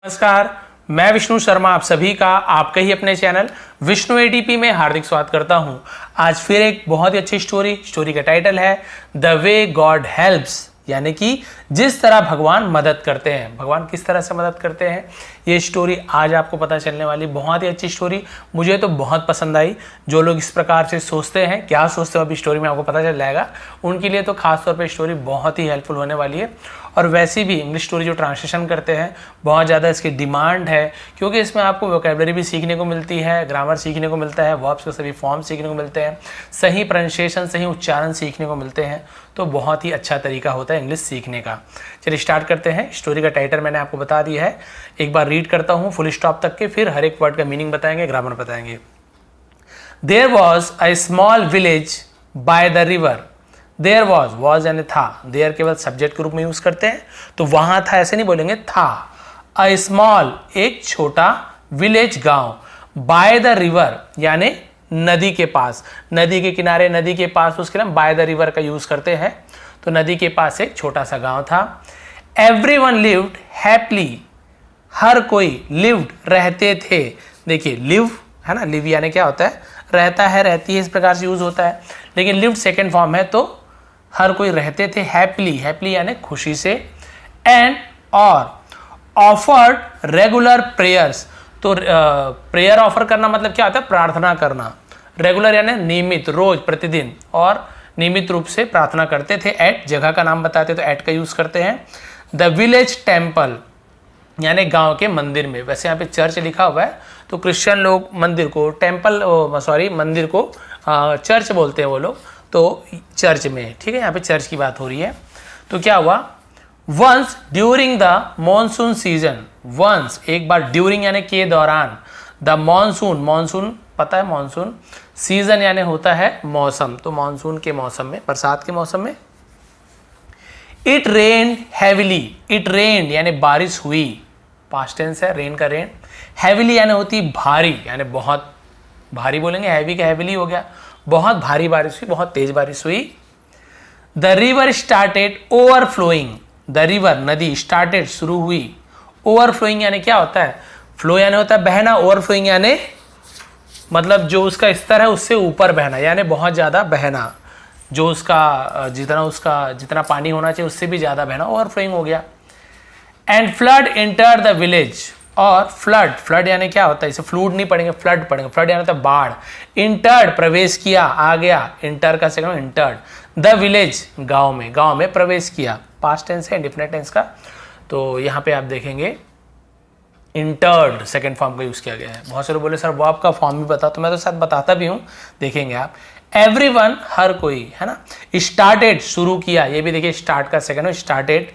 नमस्कार, मैं विष्णु शर्मा आप सभी का आपके ही अपने चैनल विष्णु एडीपी में हार्दिक स्वागत करता हूं। आज फिर एक बहुत ही अच्छी स्टोरी का टाइटल है द वे गॉड हेल्प्स, यानी कि जिस तरह भगवान मदद करते हैं। भगवान किस तरह से मदद करते हैं ये स्टोरी आज आपको पता चलने वाली। बहुत ही अच्छी स्टोरी, मुझे तो बहुत पसंद आई। जो लोग इस प्रकार से सोचते हैं, क्या सोचते हो अभी स्टोरी में आपको पता चल जाएगा, उनके लिए तो खास तौर पे स्टोरी बहुत ही हेल्पफुल होने वाली है। और वैसे भी इंग्लिश स्टोरी जो ट्रांसलेशन करते हैं बहुत ज़्यादा इसकी डिमांड है, क्योंकि इसमें आपको वोकैबुलरी भी सीखने को मिलती है, ग्रामर सीखने को मिलता है, वर्ब्स के सभी फॉर्म सीखने को मिलते हैं, सही प्रोनाउंसिएशन सही उच्चारण सीखने को मिलते हैं। तो बहुत ही अच्छा तरीका होता है इंग्लिश सीखने का। चलिए स्टार्ट करते हैं। स्टोरी का टाइटल मैंने आपको बता दिया है, एक बार रीड करता हूँ फुल स्टॉप तक के, फिर हर एक वर्ड का मीनिंग बताएंगे, ग्रामर बताएंगे। There was a small village by the river. There was यानी था, देयर केवल सब्जेक्ट के रूप में यूज करते हैं, तो वहां था ऐसे नहीं बोलेंगे, था। अ स्मॉल एक छोटा, विलेज गांव, बाय द रिवर यानी नदी के पास, नदी के किनारे, नदी के पास, उसके लिए बाय द रिवर का यूज करते हैं। तो नदी के पास एक छोटा सा गांव था। एवरीवन लिव्ड हैप्पीली, हर कोई, लिव्ड रहते थे। देखिए लिव है ना, लिव यानी क्या होता है, रहता है, रहती है, इस प्रकार से यूज होता है। लेकिन लिव्ड सेकेंड फॉर्म है, तो हर कोई रहते थे हैप्पीली, हैप्पीली यानी खुशी से। एंड और ऑफर्ड रेगुलर प्रेयर्स, तो प्रेयर ऑफर करना मतलब क्या होता है, प्रार्थना करना। रेगुलर यानी नियमित, रोज, प्रतिदिन, और नियमित रूप से प्रार्थना करते थे। एट जगह का नाम बताते तो एट का यूज करते हैं। द विलेज टेम्पल यानी गांव के मंदिर में। वैसे यहाँ पे चर्च लिखा हुआ है, तो क्रिश्चियन लोग मंदिर को टेम्पल, मंदिर को चर्च बोलते हैं वो लोग, तो चर्च में, ठीक है, यहाँ पे चर्च की बात हो रही है। तो क्या हुआ, once during the monsoon season, once एक बार, ड्यूरिंग यानी के दौरान, द मॉनसून, मॉनसून पता है, मॉनसून सीजन यानी होता है मौसम, तो मॉनसून के मौसम में, बरसात के मौसम में। It rain heavily, it rain यानी बारिश हुई, पास्ट टेंस है, रेन का रेन। हैविली यानी होती भारी, यानी बहुत भारी बोलेंगे, हैवी का हैविली हो गया, बहुत भारी बारिश हुई, बहुत तेज बारिश हुई। The river started overflowing, the river नदी, स्टार्टेड शुरू हुई, ओवरफ्लोइंग यानी क्या होता है, फ्लो यानी होता है बहना, ओवरफ्लोइंग यानी मतलब जो उसका स्तर है उससे ऊपर बहना, यानी बहुत ज्यादा बहना, जो उसका जितना पानी होना चाहिए उससे भी ज्यादा बहना, ओवरफ्लोइंग हो गया। And flood enter the village, और फ्लड, फ्लड यानी क्या होता है, इसे फ्लूड नहीं पढ़ेंगे, फ्लड पढ़ेंगे, फ्लड यानी होता है बाढ़। इंटर्ड प्रवेश किया, आ गया, इंटर का सेकंड इंटर्ड। द विलेज गांव में प्रवेश किया, पास्ट टेंस है, इंडेफिनिट टेंस का। तो यहाँ पे आप देखेंगे इंटर्ड सेकंड फॉर्म का यूज किया गया है। बहुत से लोग बोले सर वो आपका फॉर्म भी बता, तो मैं तो शायद बताता भी हूँ, देखेंगे आप। एवरीवन हर कोई, है ना। स्टार्टेड शुरू किया, ये भी देखिए स्टार्ट का सेकंड है, स्टार्टेड।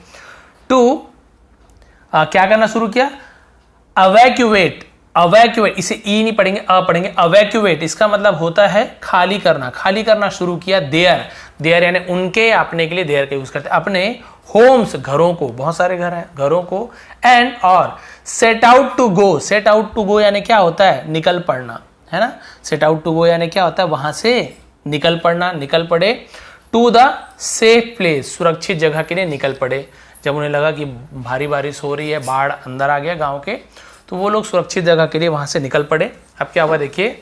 टू क्या करना शुरू किया, अवैक्यूएट, अवैक्यूएट, इसे ई नहीं पढ़ेंगे, अ पढ़ेंगे, अवैक्यूएट, इसका मतलब होता है खाली करना, खाली करना शुरू किया। देयर, देयर यानी उनके, अपने के लिए देयर का यूज करते हैं, अपने होम्स घरों को, बहुत सारे घर हैं, घरों को। एंड और set out to go, set out to go यानी क्या होता है, निकल पड़ना, है ना। सेट आउट टू गो यानी क्या होता है, वहां से निकल पड़ना, निकल पड़े। टू द सेफ प्लेस, सुरक्षित जगह के लिए निकल पड़े। जब उन्हें लगा कि भारी बारिश हो रही है, बाढ़ अंदर आ गया गांव के, तो वो लोग सुरक्षित जगह के लिए वहां से निकल पड़े। अब क्या हुआ देखिए,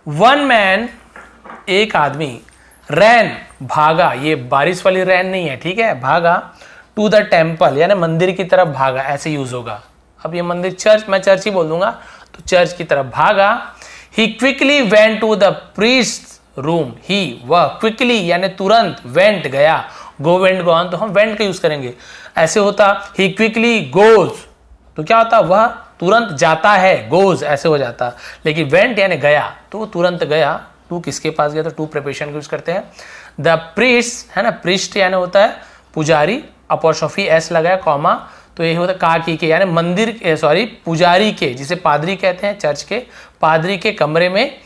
वन मैन एक आदमी, रैन भागा, ये बारिश वाली रैन नहीं है, ठीक है, भागा। टू द टेम्पल यानी मंदिर की तरफ भागा, ऐसे यूज होगा। अब ये मंदिर, चर्च, मैं चर्च ही बोल दूंगा, तो चर्च की तरफ भागा। He quickly went to the priest room, he वह, क्विकली यानी तुरंत, वेंट गया, गो वेंट गो ऑन, तो हम वेंट का यूज करेंगे, ऐसे होता ही क्विकली गोज, तो क्या होता, वह तुरंत जाता है, गोज ऐसे हो जाता। लेकिन वेंट यानी गया, तो वो तुरंत गया। टू किसके पास गया, तो टू प्रिपरेशन यूज करते हैं। द प्रीस्ट है ना, प्रीस्ट यानी होता है पुजारी, अपोस्ट्रोफी एस लगाया, कॉमा, तो ये होता है का की के, यानी मंदिर, पुजारी के, जिसे पादरी कहते हैं, चर्च के पादरी के कमरे में।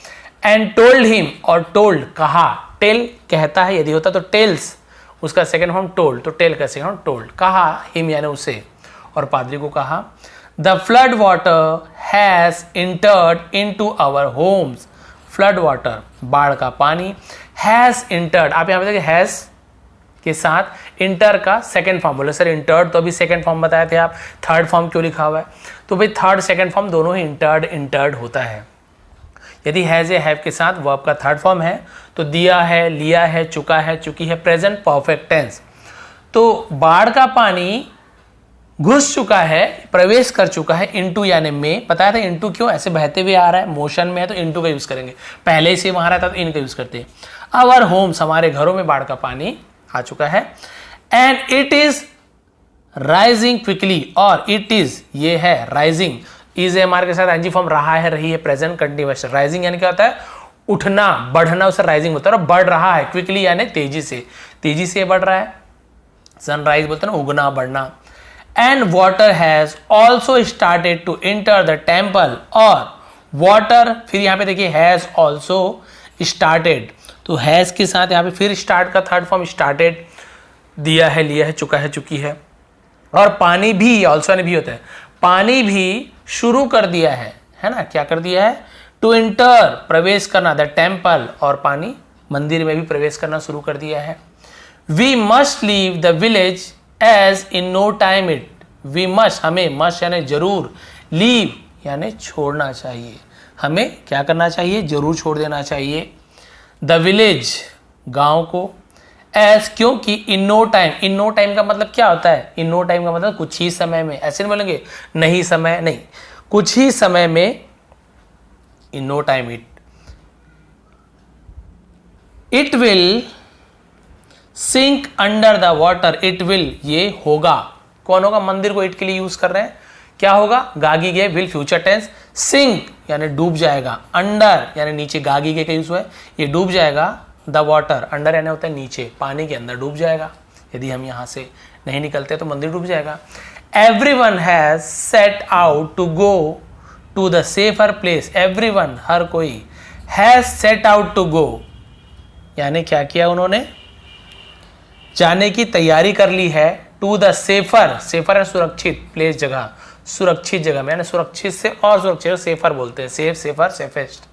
एंड टोल्ड हिम, और टोल्ड कहा, टेल कहता है, यदि होता तो टेल्स, उसका सेकंड फॉर्म टोल्ड, तो टेल का सेकंड फॉर्म टोल्ड, कहा, हिम यानी उसे, और पादरी को कहा। The flood water has entered into our homes, flood water बाढ़ का पानी, हैज इंटर्ड, आप यहाँ पे देखिए हैज के साथ इंटर का सेकंड फॉर्म। बोले सर इंटर्ड तो अभी सेकंड फॉर्म बताए थे आप, थर्ड फॉर्म क्यों लिखा हुआ है? तो भाई थर्ड सेकंड फॉर्म दोनों ही इंटर्ड होता है। यदि हैज या हैव के साथ वर्ब का थर्ड फॉर्म है तो दिया है, लिया है, चुका है, चुकी है, प्रेजेंट परफेक्ट टेंस। तो बाढ़ का पानी घुस चुका है, प्रवेश कर चुका है इनटू यानी में। पता था इनटू क्यों? ऐसे बहते हुए आ रहा है, मोशन में है तो इनटू का यूज करेंगे, पहले से वहां रहता तो इन का यूज करते हैं। आवर होम्स, हमारे घरों में बाढ़ का पानी आ चुका है। And it is rising quickly, और इट इज ये है राइजिंग, इज एमआर के साथ एनजी फॉर्म रहा है, रही है, प्रेजेंट कंटिन्यूअस। राइजिंग यानी क्या होता है? उठना, बढ़ना, उससे राइजिंग होता है। और बढ़ रहा है क्विकली यानी तेजी से बढ़ रहा है। सनराइज बोलते हैं ना, उगना, बढ़ना। And water has also started to enter the temple, और वाटर फिर यहां पे देखिए हैज ऑल्सो स्टार्टेड, तो हैज के साथ यहां पे फिर स्टार्ट का थर्ड फॉर्म स्टार्टेड, दिया है, लिया है, चुका है, चुकी है। और पानी भी, ऑल्सो ने भी होता है, पानी भी शुरू कर दिया है ना? क्या कर दिया है? टू एंटर, प्रवेश करना, द टेम्पल, और पानी मंदिर में भी प्रवेश करना शुरू कर दिया है। We must leave the village as in no time it, we must, हमें, मस्ट यानी जरूर, लीव यानी छोड़ना चाहिए, हमें क्या करना चाहिए? जरूर छोड़ देना चाहिए। द विलेज, गांव को, एज क्योंकि इन नो टाइम का मतलब क्या होता है? इन नो टाइम का मतलब कुछ ही समय में, ऐसे नहीं बोलेंगे नहीं समय, नहीं, कुछ ही समय में, in no time it will sink under the water, it will ये होगा, कौन होगा? मंदिर को इट के लिए यूज कर रहे हैं, क्या होगा? गागी गे, विल फ्यूचर टेंस, सिंक यानी डूब जाएगा, अंडर यानी नीचे, गागी गे का यूज हुआ है, ये डूब जाएगा, द वाटर, अंडर यानी होता है नीचे, पानी के अंदर डूब जाएगा। यदि हम यहां से नहीं निकलते तो मंदिर डूब जाएगा। Everyone has set out to go to the safer place, everyone हर कोई, has set out to go यानी क्या किया उन्होंने? जाने की तैयारी कर ली है, टू द सेफर, सेफर है सुरक्षित, प्लेस जगह, सुरक्षित जगह में, यानी सुरक्षित से और सुरक्षित, सेफर बोलते हैं, सेफ, सेफर, सेफेस्ट,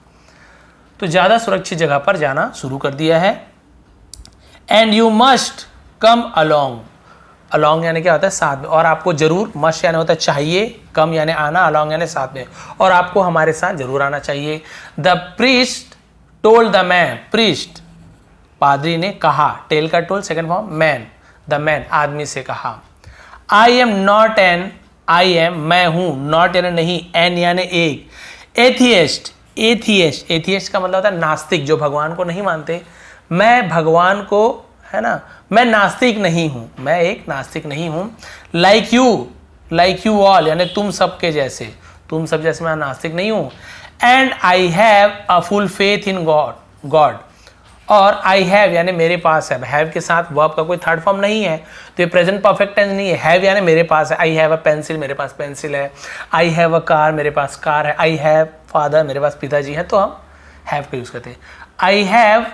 तो ज्यादा सुरक्षित जगह पर जाना शुरू कर दिया है। And you must come along, along यानी क्या होता है? साथ में, और आपको जरूर, मस्ट यानी होता है चाहिए, कम यानी आना, अलोंग यानी साथ में, और आपको हमारे साथ जरूर आना चाहिए। The priest told the man, priest पादरी ने कहा, टेल का toll second form, man, the man आदमी से कहा। I am not an, I am मैं हूं, नॉट यानी नहीं, एन यानी एक, एथियस्ट, एथियस्ट, एथियस्ट का मतलब होता है नास्तिक, जो भगवान को नहीं मानते। मैं भगवान को, है ना, मैं नास्तिक नहीं हूं, मैं एक नास्तिक नहीं हूं। लाइक यू ऑल यानी तुम सबके जैसे, तुम सब जैसे मैं नास्तिक नहीं हूं। And I have a full faith in God, और आई हैव यानी मेरे पास है, हैव के साथ वर्ब का कोई थर्ड फॉर्म नहीं है तो ये प्रेजेंट परफेक्ट टेंस नहीं है। हैव यानी मेरे पास है, आई हैव अ पेंसिल, मेरे पास पेंसिल है। आई हैव अ कार, मेरे पास कार है। आई हैव फादर, मेरे पास पिताजी है, तो हम हैव का यूज करते हैं। I have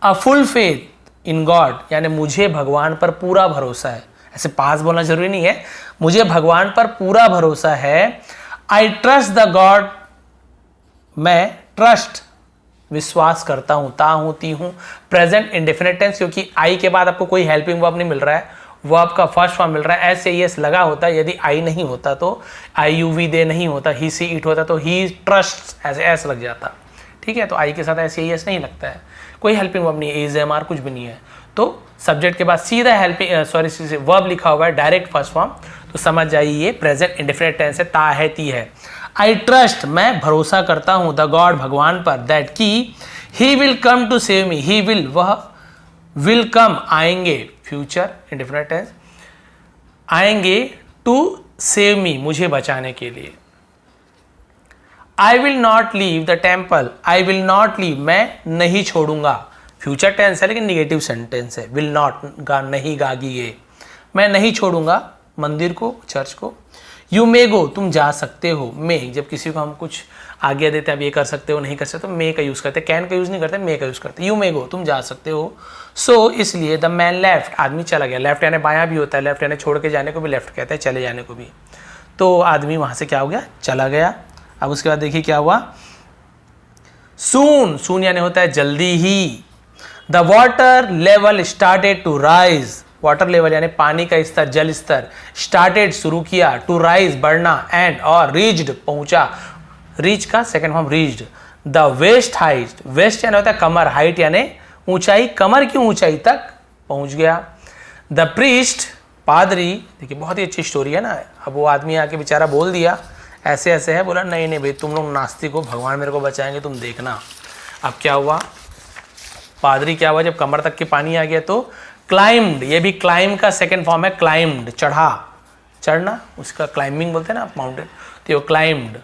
a full faith in God यानी मुझे भगवान पर पूरा भरोसा है, ऐसे पास बोलना जरूरी नहीं है, मुझे भगवान पर पूरा भरोसा है। आई ट्रस्ट द गॉड, मैं ट्रस्ट विश्वास करता हूं, ता हूं, ती हूं, प्रेजेंट इंडेफिनिट टेंस, क्योंकि आई के बाद आपको कोई हेल्पिंग वर्ब नहीं मिल रहा है, वर्ब का फर्स्ट फॉर्म मिल रहा है, एस ए एस लगा होता है। यदि आई नहीं होता तो आई यू वी दे नहीं होता, ही सी इट होता तो ही ट्रस्ट ऐसे एस लग जाता, ठीक है। तो आई के साथ एस ए एस नहीं लगता है, कोई हेल्पिंग वर्ब नहीं है, इज एम आर कुछ भी नहीं है, तो सब्जेक्ट के बाद सीधा हेल्पिंग वर्ब लिखा हुआ है डायरेक्ट फर्स्ट फॉर्म, तो समझ जाइए ये प्रेजेंट इंडेफिनिट टेंस है, ता है, ती है। आई ट्रस्ट मैं भरोसा करता हूं, द गॉड भगवान पर, दैट की he will come to save me, he will वह, विल कम आएंगे, फ्यूचर इंडेफिनिट टेंस, आएंगे टू सेव मी मुझे बचाने के लिए। I will not leave the temple, I will not leave मैं नहीं छोड़ूंगा, फ्यूचर टेंस है लेकिन निगेटिव सेंटेंस है, विल नॉट गा नहीं गागी ये, मैं नहीं छोड़ूंगा मंदिर को, चर्च को। यू मे गो तुम जा सकते हो, मे जब किसी को हम कुछ आज्ञा देते हैं आप ये कर सकते हो नहीं कर सकते तो मे का यूज करते, कैन का यूज नहीं करते, मे का यूज करते। यू मे गो तुम जा सकते हो। सो इसलिए द मैन लेफ्ट आदमी चला गया, लेफ्ट यानी बायां भी होता है, लेफ्ट यानी छोड़ के जाने को भी लेफ्ट कहते हैं, चले जाने को भी, तो आदमी वहां से क्या हो गया, चला गया। अब उसके बाद देखिए क्या हुआ, सून, सून यानी होता है जल्दी ही। The water level started to rise, water level यानी पानी का स्तर, जल स्तर, स्टार्टेड शुरू किया, टू राइज बढ़ना, एंड और रीच्ड पहुंचा, रीच का second form reached, the waist height, waist यानी होता है कमर, हाइट यानी ऊंचाई, कमर की ऊंचाई तक पहुंच गया। द प्रीस्ट पादरी, देखिए बहुत ही अच्छी स्टोरी है ना। अब वो आदमी आके बेचारा बोल दिया ऐसे ऐसे है, बोला नहीं नहीं भाई तुम लोग नास्तिक हो, भगवान मेरे को बचाएंगे, तुम देखना। अब क्या हुआ, पादरी क्या हुआ, जब कमर तक के पानी आ गया तो क्लाइम्ड, ये भी क्लाइम का सेकंड फॉर्म है, क्लाइम्ड चढ़ा, चढ़ना उसका क्लाइंबिंग बोलते हैं ना माउंटेन, तो वो climbed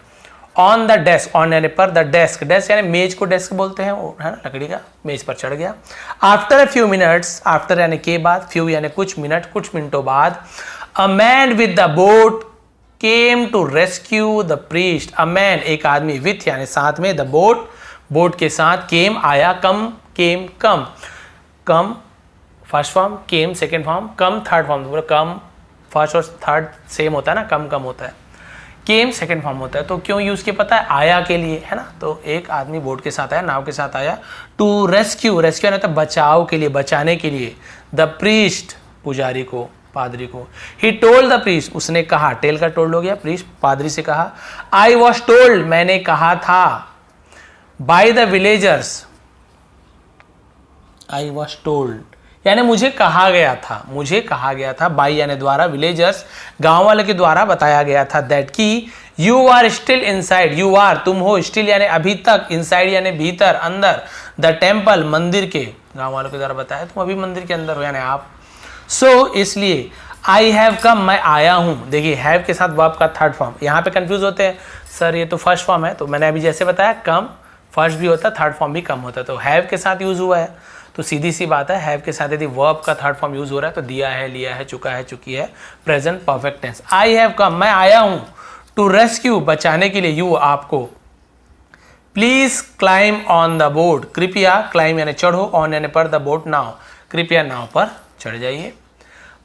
on the desk, on यानी पर, द डेस्क, डेस्क यानी मेज को डेस्क बोलते हैं, वो है ना लकड़ी का, मेज पर चढ़ गया। After a few minutes, after यानी के बाद, फ्यू यानी कुछ मिनट, कुछ मिनटों बाद, a man with the boat came to rescue the priest, a man एक आदमी, विथ यानी साथ में, द बोट बोट के साथ, केम आया, come came come, come first form, came second form, come third form, तो कम फर्स्ट और थर्ड सेम होता है ना, कम कम होता है, केम सेकंड फॉर्म होता है। तो क्यों यूज किया पता है, आया के लिए, है ना। तो एक आदमी बोट के साथ आया, नाव के साथ आया, टू रेस्क्यू, रेस्क्यू होता है बचाव के लिए, बचाने के लिए, द प्रीस्ट पुजारी को, पादरी को। ही टोल्ड द प्रीस्ट, उसने कहा, टेल का टोल्ड हो गया, प्रीस्ट पादरी से कहा, आई वॉज टोल्ड, मैंने कहा था, by the villagers, I was told यानी मुझे कहा गया था, मुझे कहा गया था, बाई यानी द्वारा, विलेजर्स गांव वाले के द्वारा बताया गया था, दैट की you are still inside, you are तुम हो, स्टिल यानी अभी तक, इनसाइड यानी भीतर अंदर, द टेम्पल मंदिर के, गांव वालों के द्वारा बताया तुम अभी मंदिर के अंदर हो यानी आप। सो इसलिए आई हैव कम, मैं आया हूं, देखिए हैव के साथ वर्ब का थर्ड फॉर्म, यहाँ पे कंफ्यूज होते हैं सर ये तो फर्स्ट फॉर्म है, तो मैंने अभी जैसे बताया कम फर्स्ट भी होता है, थर्ड फॉर्म भी कम होता है, तो हैव के साथ यूज हुआ है, तो सीधी सी बात है, हैव के साथ यदि वर्ब का थर्ड फॉर्म यूज हो रहा है तो दिया है, लिया है, चुका है, चुकी है, present perfect tense. I have come, मैं आया हूं, टू रेस्क्यू बचाने के लिए, यू आपको, please climb on the boat, कृपया क्लाइम यानी चढ़ो, ऑन यानी पर, द बोट नाव, कृपया नाव पर चढ़ जाइए।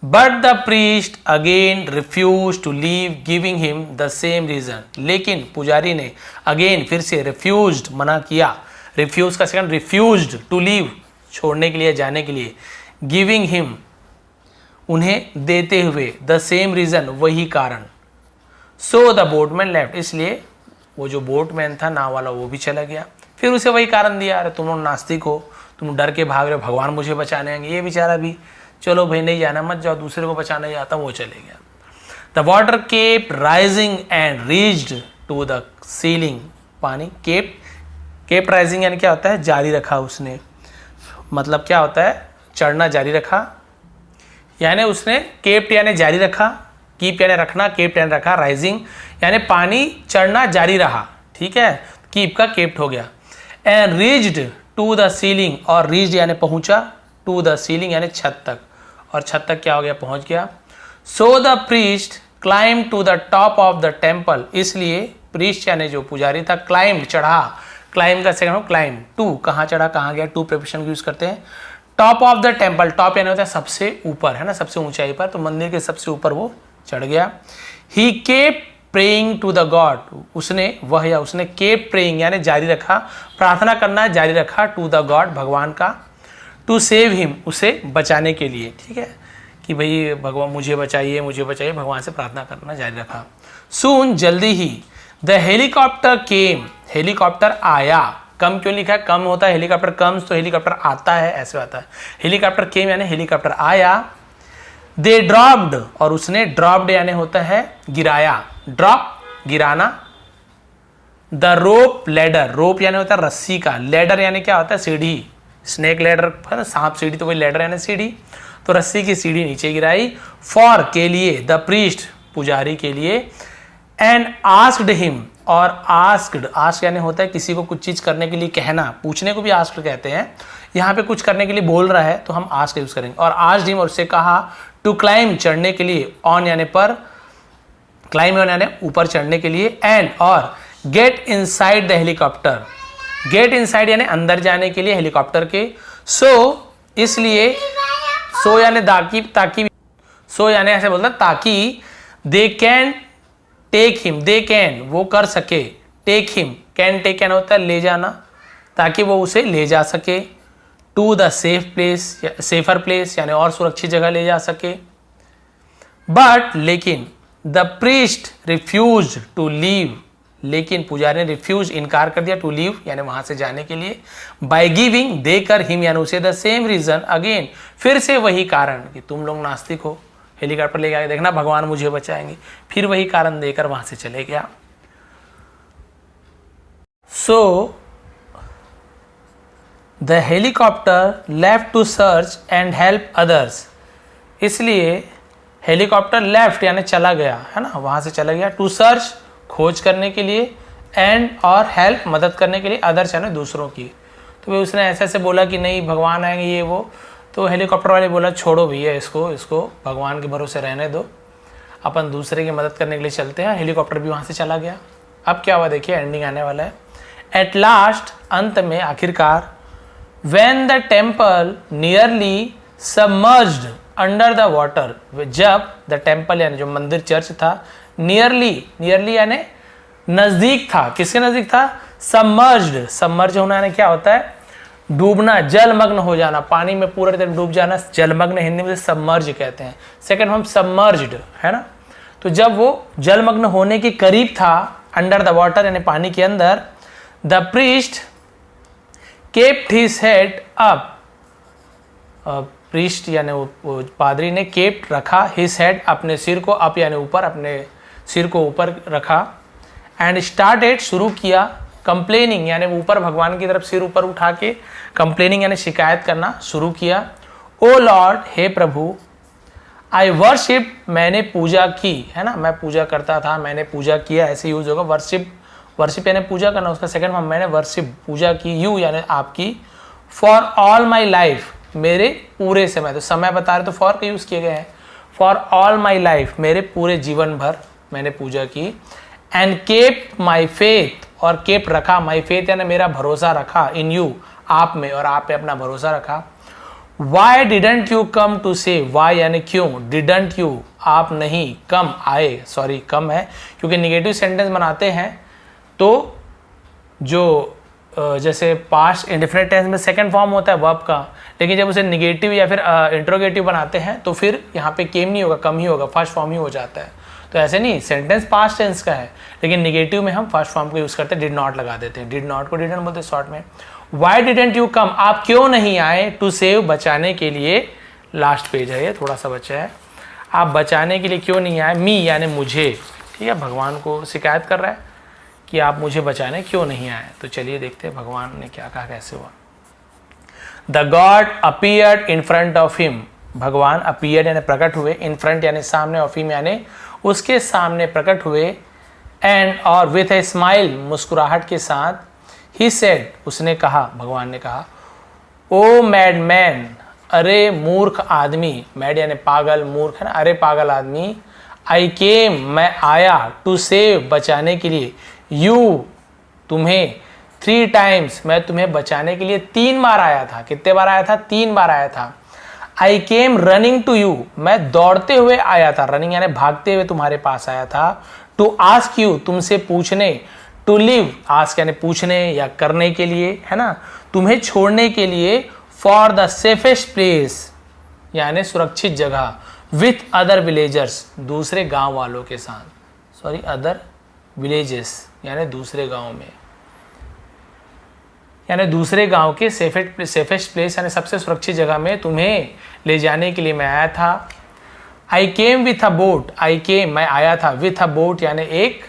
But the priest again refuse to leave, giving him the same reason, लेकिन पुजारी ने अगेन फिर से रिफ्यूज्ड मना किया, रिफ्यूज का सेकंड रिफ्यूज्ड, टू लीव छोड़ने के लिए, जाने के लिए, गिविंग हिम उन्हें देते हुए, द सेम रीजन वही कारण, सो द बोटमैन लेफ्ट, इसलिए वो जो बोटमैन था नाव वाला वो भी चला गया, फिर उसे वही कारण दिया, अरे तुम लोग नास्तिक हो, तुम डर के भाग रहे हो, भगवान मुझे बचाने आएंगे, ये बेचारा भी चलो भाई नहीं जाना मत जाओ, दूसरे को बचाने जाता, वो चले गया। The water kept rising and reached to the ceiling, पानी केप राइजिंग यानी क्या होता है, जारी रखा उसने, मतलब क्या होता है, चढ़ना जारी रखा, यानी उसने केप्ट यानी जारी रखा, कीप यानी रखना, केप्ट यानी रखा, राइजिंग यानी पानी चढ़ना जारी रहा, ठीक है, कीप का केप्ट हो गया। And reached to the ceiling, और रीच्ड यानी पहुंचा, टू द सीलिंग यानी छत तक, और छत तक क्या हो गया, पहुंच गया। So the priest climb to the top of the temple, इसलिए प्रीस्ट यानी जो पुजारी था, क्लाइम चढ़ा, क्लाइम का सेकंड क्लाइम, टू कहाँ चढ़ा, कहाँ गया, टू प्रिपोजिशन यूज करते हैं। Top of the temple, top यानी होता है सबसे ऊपर, है ना, सबसे ऊंचाई पर, तो मंदिर के सबसे ऊपर वो चढ़ गया। He kept praying to the God, उसने वह या उसने केप प्रेइंग यानी जारी रखा, प्रार्थना करना जारी रखा, टू द गॉड भगवान का, टू सेव हिम उसे बचाने के लिए, ठीक है, कि भाई भगवान मुझे बचाइए, मुझे बचाइए, भगवान से प्रार्थना करना जारी रखा। सून जल्दी ही, द हेलीकॉप्टर केम, हेलीकॉप्टर आया, कम क्यों लिखा है, कम होता है, हेलीकॉप्टर कम्स तो हेलीकॉप्टर आता है, ऐसे आता है, हेलीकॉप्टर केम यानी हेलीकॉप्टर आया। दे ड्रॉप्ड, और उसने ड्रॉप्ड यानी होता है गिराया, ड्रॉप गिराना। द रोप लेडर, रोप यानी होता है रस्सी का, लेडर यानी क्या होता है, सीढ़ी, स्नेक लेडर, सांप सीढ़ी, तो वही लेडर यानी सीढ़ी, तो रस्सी की सीढ़ी नीचे गिराई। फॉर के लिए, द प्रीस्ट पुजारी के लिए। एंड आस्क्ड हिम, और आस्क्ड, आस्क यानी होता है किसी को कुछ चीज करने के लिए कहना, पूछने को भी आस्क्ड कहते हैं, यहाँ पे कुछ करने के लिए बोल रहा है तो हम आस्क यूज करेंगे। और आस्क्ड हिम, और उससे कहा, टू क्लाइम चढ़ने के लिए, ऑन यानी पर, क्लाइम ऑन यानी ऊपर चढ़ने के लिए, एंड और get inside the helicopter, get inside यानी अंदर जाने के लिए हेलीकॉप्टर के। सो इसलिए, सो यानी ताकि, सो यानी ऐसे बोलता ताकि, they can take him, they can वो कर सके, take him can take can होता है ले जाना, ताकि वो उसे ले जा सके, टू द सेफर प्लेस यानी और सुरक्षित जगह ले जा सके। बट लेकिन the priest refuse to leave, लेकिन पुजारी ने रिफ्यूज इनकार कर दिया, टू लीव यानी वहां से जाने के लिए, बाय गिविंग देकर हिम यानी उसे द सेम रीजन अगेन, फिर से वही कारण कि तुम लोग नास्तिक हो, हेलीकॉप्टर लेके आगे देखना भगवान मुझे बचाएंगे, फिर वही कारण देकर वहां से चले गया। So the helicopter left to search and help others, इसलिए हेलीकॉप्टर लेफ्ट यानी चला गया है ना, वहां से चला गया, टू सर्च खोज करने के लिए, एंड और हेल्प मदद करने के लिए, अदर्स यानी दूसरों की। तो भाई उसने ऐसे ऐसे बोला कि नहीं भगवान आएंगे ये वो, तो हेलीकॉप्टर वाले बोला छोड़ो भैया इसको भगवान के भरोसे रहने दो, अपन दूसरे की मदद करने के लिए चलते हैं। हेलीकॉप्टर भी वहाँ से चला गया। अब क्या हुआ देखिए, एंडिंग आने वाला है। एट लास्ट, अंत में आखिरकार, when the temple nearly submerged under the water, जब द टेम्पल यानी जो मंदिर चर्च था, नियरली यानी नजदीक था, किसके नजदीक था, सबमर्ज होना यानी क्या होता है, डूबना, जलमग्न हो जाना, पानी में पूरी तरह डूब जाना, जलमग्न हिंदी में सबमर्ज कहते हैं, सेकंड हम सबमर्ज्ड है ना। तो जब वो जलमग्न होने के करीब था, अंडर द वाटर यानी पानी के अंदर, the priest kept his head up, priest यानी वो पादरी ने केप्ट रखा, हिज हेड अपने सिर को, अप यानी ऊपर, अपने सिर को ऊपर रखा, एंड स्टार्टेड शुरू किया, कंप्लेनिंग यानी ऊपर भगवान की तरफ सिर ऊपर उठा के कंप्लेनिंग यानी शिकायत करना शुरू किया। ओ लॉर्ड, हे प्रभु, आई वर्शिप, मैंने पूजा की है ना, मैं पूजा करता था, मैंने पूजा किया, ऐसे यूज होगा। वर्शिप यानी पूजा करना, उसका सेकंड फॉर्म मैंने वर्शिप पूजा की, यू यानी आपकी, फॉर ऑल माई लाइफ, मेरे पूरे समय, तो समय बता रहे तो फॉर का यूज किए गए हैं, फॉर ऑल माई लाइफ, मेरे पूरे जीवन भर मैंने पूजा की, एंड केप माई फेथ, और केप रखा, माई फेथ यानी मेरा भरोसा रखा, इन यू, आप में, और आप पे अपना भरोसा रखा। Why didn't you come to save, why यानी क्यों, डिडंट यू आप नहीं, कम आए, सॉरी कम है क्योंकि निगेटिव सेंटेंस बनाते हैं तो जो जैसे पास्ट इंडेफिनिट टेंस में सेकंड फॉर्म होता है वर्ब का, लेकिन जब उसे निगेटिव या फिर इंट्रोगेटिव बनाते हैं तो फिर यहाँ पे केम नहीं होगा, कम ही होगा, फर्स्ट फॉर्म ही हो जाता है। तो ऐसे नहीं, सेंटेंस पास्ट टेंस का है लेकिन निगेटिव में हम फर्स्ट फॉर्म को यूज करते हैं, डिड नॉट लगा देते हैं, डिड नॉट को डिडंट बोलते हैं शॉर्ट में। वाई डिडंट यू कम, आप क्यों नहीं आए, टू सेव बचाने के लिए, लास्ट पेज है ये, थोड़ा सा बचा है, आप बचाने के लिए क्यों नहीं आए, मी यानी मुझे, ठीक है, भगवान को शिकायत कर रहा है कि आप मुझे बचाने क्यों नहीं आए। तो चलिए देखते हैं भगवान ने क्या कहा, कैसे हुआ। The God appeared in front of him, भगवान अपीयर्ड यानी प्रकट हुए, इन फ्रंट यानी सामने, ऑफ हिम यानी उसके सामने प्रकट हुए, एंड और विथ ए स्माइल, मुस्कुराहट के साथ, ही सेड, उसने कहा, भगवान ने कहा, ओ मैड मैन, अरे मूर्ख आदमी, मैड यानी पागल, मूर्ख है ना, अरे पागल आदमी, आई केम, मैं आया, टू सेव बचाने के लिए, यू तुम्हें, 3 टाइम्स, मैं तुम्हें बचाने के लिए 3 बार आया था। कितने बार आया था, 3 बार आया था। आई केम रनिंग टू यू, मैं दौड़ते हुए आया था, रनिंग यानी भागते हुए तुम्हारे पास आया था, टू आस्क यू, तुमसे पूछने, टू लिव, आस्क यानी पूछने या करने के लिए है ना, तुम्हें छोड़ने के लिए, फॉर द सेफेस्ट प्लेस यानी सुरक्षित जगह, विथ अदर विलेजर्स, दूसरे गांव वालों के साथ, सॉरी अदर विलेजेस यानी दूसरे गांव में, यानी दूसरे गांव के सेफेस्ट प्लेस यानी सबसे सुरक्षित जगह में तुम्हें ले जाने के लिए मैं आया था। आई केम विथ अ बोट, आई केम मैं आया था, विथ अ बोट यानी एक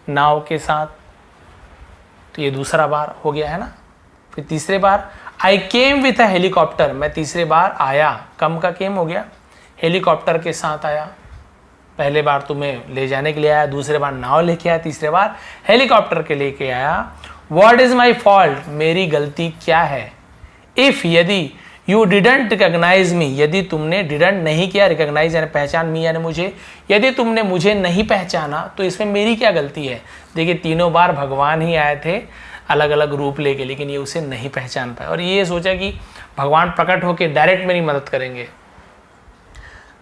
नाव के साथ, तो ये दूसरा बार हो गया है ना। फिर तीसरे बार, आई केम विथ अ हेलीकॉप्टर, मैं तीसरे बार आया, कम का केम हो गया, हेलीकॉप्टर के साथ आया। पहले बार तुम्हें ले जाने के लिए आया, दूसरे बार नाव लेके आया, तीसरे बार हेलीकॉप्टर के लेके आया। What is my fault, मेरी गलती क्या है। इफ यदि, यू डिडंट रिकॉग्नाइज मी, यदि तुमने डिडंट नहीं किया, रिकॉग्नाइज यानी पहचान, मी यानी मुझे, यदि तुमने मुझे नहीं पहचाना तो इसमें मेरी क्या गलती है। देखिए तीनों बार भगवान ही आए थे अलग अलग रूप लेके, लेकिन ये उसे नहीं पहचान पाए और ये सोचा कि भगवान प्रकट होकर डायरेक्ट मेरी मदद करेंगे।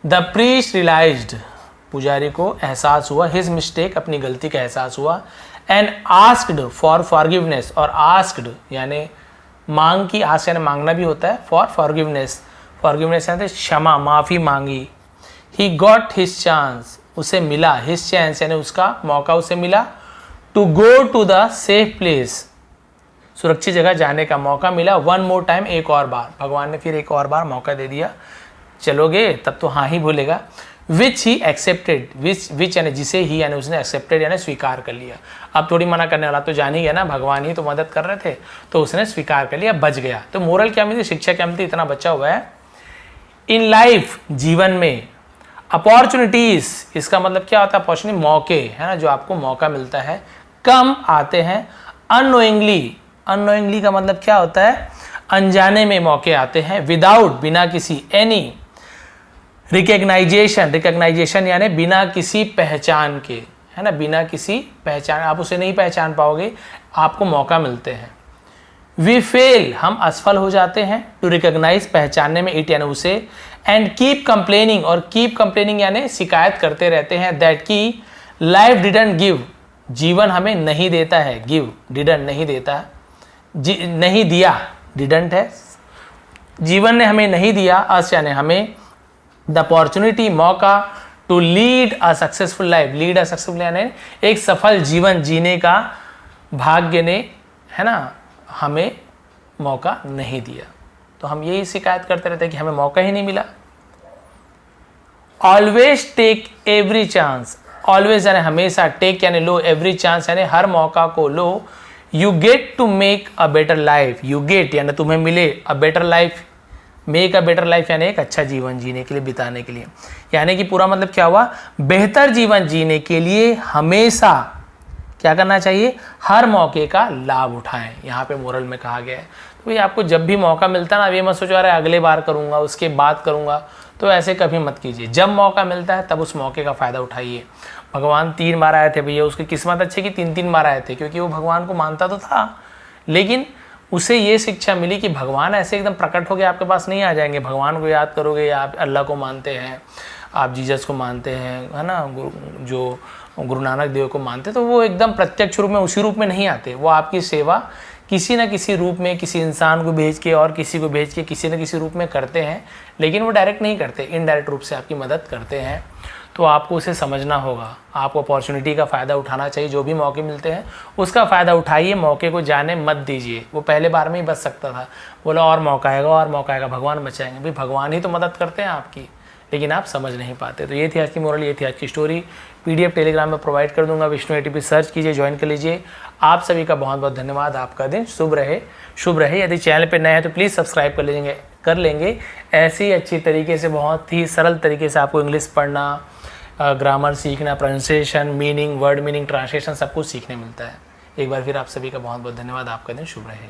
द प्रीस्ट रियलाइज्ड, पुजारी को एहसास हुआ, हिज मिस्टेक, अपनी गलती का एहसास हुआ, एंड आस्क्ड फॉर फॉरगिवनेस, और आस्क्ड यानी मांग की, आस यानी मांगना भी होता है, फॉर फॉरगिवनेस, फॉरगिवनेस यानी क्षमा, माफ़ी मांगी। ही गॉट हिज चांस, उसे मिला, हिज चांस यानी उसका मौका उसे मिला, to go to the safe place, सुरक्षित जगह जाने का मौका मिला, वन मोर टाइम, एक और बार, भगवान ने फिर एक और बार मौका दे दिया, चलोगे तब तो हाँ ही बोलेगा। विच ही एक्सेप्टेड, विच यानी जिसे ही यानी उसने एक्सेप्टेड यानी स्वीकार कर लिया। अब थोड़ी मना करने वाला तो जान ही गया ना, भगवान ही तो मदद कर रहे थे, तो उसने स्वीकार कर लिया, बच गया। तो मोरल क्या मिलती, शिक्षा क्या मिलती, इतना बचा हुआ है। इन लाइफ, जीवन में, अपॉर्चुनिटीज, इसका मतलब क्या होता है, अपॉर्चुनिटी मौके, है ना, जो आपको मौका मिलता है, कम आते हैं, अननोइंगली, अननोइंगली का मतलब क्या होता है, अनजाने में मौके आते हैं, विदाउट, बिना किसी, एनी रिकग्नाइजेशन, रिकग्नाइजेशन यानी बिना किसी पहचान के, है ना, बिना किसी पहचान, आप उसे नहीं पहचान पाओगे, आपको मौका मिलते हैं। वी फेल, हम असफल हो जाते हैं, टू रिकग्नाइज, पहचानने में, इट यानी उसे, एंड कीप कंप्लेनिंग, और कीप कंप्लेनिंग यानी शिकायत करते रहते हैं, दैट की लाइफ डिडंट गिव, जीवन हमें नहीं देता है, गिव, डिडंट नहीं देता, नहीं दिया, डिडंट है, जीवन ने हमें नहीं दिया, अस यानी हमें, द अपॉर्चुनिटी, मौका, to lead a successful life, lead a successful यानी एक सफल जीवन जीने का भाग्य ने, है ना, हमें मौका नहीं दिया। तो हम यही शिकायत करते रहते हैं कि हमें मौका ही नहीं मिला। Always take every chance, always यानी हमेशा, टेक यानी लो, एवरी चांस यानी हर मौका को लो, you get to make a better life, you get यानी तुम्हें मिले, a better life, make a better life यानी एक अच्छा जीवन जीने के लिए, बिताने के लिए, यानी कि पूरा मतलब क्या हुआ, बेहतर जीवन जीने के लिए हमेशा क्या करना चाहिए, हर मौके का लाभ उठाएं, यहाँ पे मोरल में कहा गया है। तो भाई आपको जब भी मौका मिलता है ना, अब ये मत सोचो अरे अगले बार करूँगा, उसके बाद करूँगा, तो ऐसे कभी मत कीजिए। जब मौका मिलता है तब उस मौके का फ़ायदा उठाइए। भगवान 3 बार आए थे भैया, उसकी किस्मत अच्छी कि 3-3 बार आए थे, क्योंकि वो भगवान को मानता तो था, लेकिन उसे ये शिक्षा मिली कि भगवान ऐसे एकदम प्रकट होकर आपके पास नहीं आ जाएंगे। भगवान को याद करोगे, आप अल्लाह को मानते हैं, आप जीसस को मानते हैं, है ना, जो गुरु नानक देव को मानते, तो वो एकदम प्रत्यक्ष रूप में उसी रूप में नहीं आते, वो आपकी सेवा किसी न किसी रूप में, किसी इंसान को भेज के और किसी को भेज के किसी न किसी रूप में करते हैं, लेकिन वो डायरेक्ट नहीं करते, इनडायरेक्ट रूप से आपकी मदद करते हैं। तो आपको उसे समझना होगा, आपको अपॉर्चुनिटी का फ़ायदा उठाना चाहिए, जो भी मौके मिलते हैं उसका फ़ायदा उठाइए, मौके को जाने मत दीजिए। वो पहले बार में ही बच सकता था, बोला और मौका आएगा, और मौका आएगा, भगवान बचाएंगे, भाई भगवान ही तो मदद करते हैं आपकी, लेकिन आप समझ नहीं पाते। तो ये थी आज की मोरल, ये थी आज की स्टोरी। PDF टेलीग्राम में प्रोवाइड कर दूंगा, विष्णु ATP सर्च कीजिए, ज्वाइन कर लीजिए। आप सभी का बहुत बहुत धन्यवाद, आपका दिन शुभ रहे, शुभ रहे। यदि चैनल पर नए हैं तो प्लीज़ सब्सक्राइब कर लेंगे। ऐसे ही अच्छी तरीके से, बहुत ही सरल तरीके से आपको इंग्लिश पढ़ना, ग्रामर सीखना, pronunciation, meaning, word meaning, translation, सब कुछ सीखने मिलता है। एक बार फिर आप सभी का बहुत बहुत धन्यवाद, आपका दिन शुभ रहे।